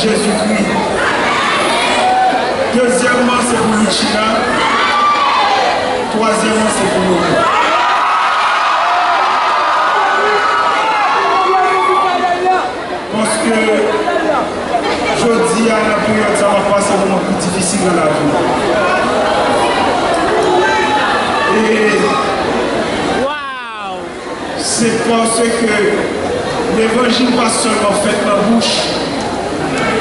Jésus-Christ. Deuxièmement, c'est pour deLoutchina. Troisièmement, c'est pour nous. Parce que je dis à la période, ça va passer un moment plus difficile dans la vie. Et c'est parce que l'évangile pas seulement fait dans la bouche,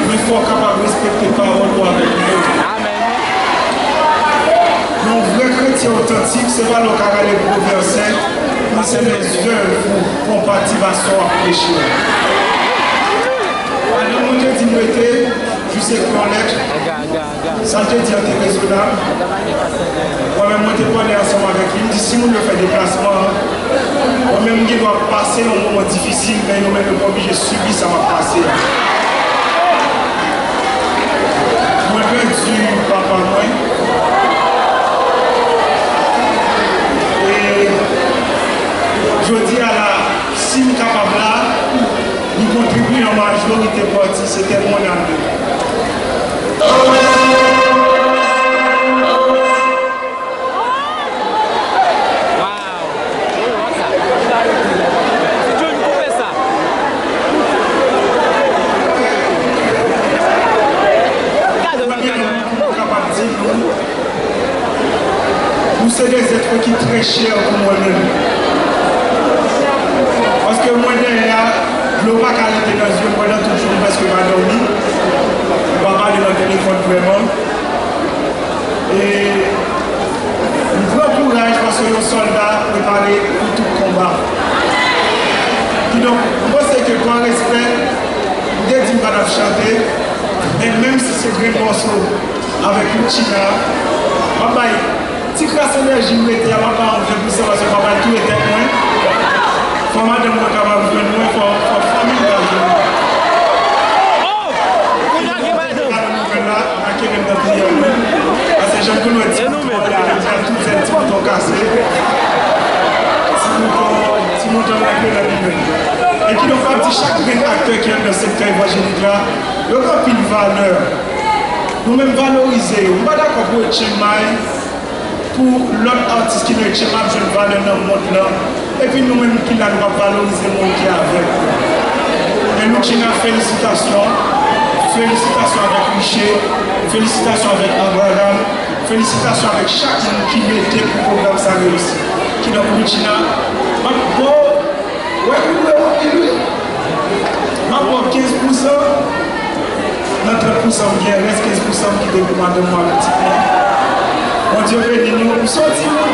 mais il faut être capable de respecter les paroles avec nous. Un vrai chrétien authentique, ce n'est pas le cas des proversets, mais c'est les œuvres pour compatibilité à péché. Alors, mon Dieu dit, je sais qu'on est, ça te dit, c'est raisonnable. Moi-même, je suis allé ensemble avec lui, je dis, si on fait des placements, moi-même, je dois passer un moment difficile, mais nous-mêmes, nous ne sommes pas obligés de subir, ça va passer. Moi, je dis, papa, moi. Je dis à la, si nous sommes capables là, nous contribuons en majorité partie, c'était mon ami. Nous sommes des êtres qui sont très chers pour moi-même. Parce que moi, je ne vais pas qualité dans les yeux pendant tout le jour parce que je vais dormir. Je ne vais pas parler dans le téléphone vraiment. Et je prends courage parce que nos soldats préparés pour tout combat. Donc, moi, c'est que par respect, dès que je vais chanter, et même si c'est un morceau avec deLoutchina, papa, si grâce à l'énergie, je vais pas enlever pour ça parce que papa, tout était moins. Pour moi, de moi, capable de venir pour famille. Parce que j'aime que nous disons tous les petits boutons cassés. Si nous avons la vie. Et qui nous fait petit chaque acteur qui est dans le secteur évangélique là, il y a une valeur. Nous-mêmes valoriser. On ne pas d'accord pour être pour l'autre artiste qui nous est je ne valeur dans le monde là. Et puis nous-mêmes qui n'avons pas valorisé le monde qui est avec nous. Et deLoutchina, félicitations. Félicitations avec Michel. Félicitations avec Abraham. Félicitations avec chaque monde qui mettait pour le programme ça réussi. Qui dans deLoutchina. Ma pour 15%. Dans 30% bien, reste 15% qui demande de moi petit peu. Mon Dieu béni nous. Sorti mon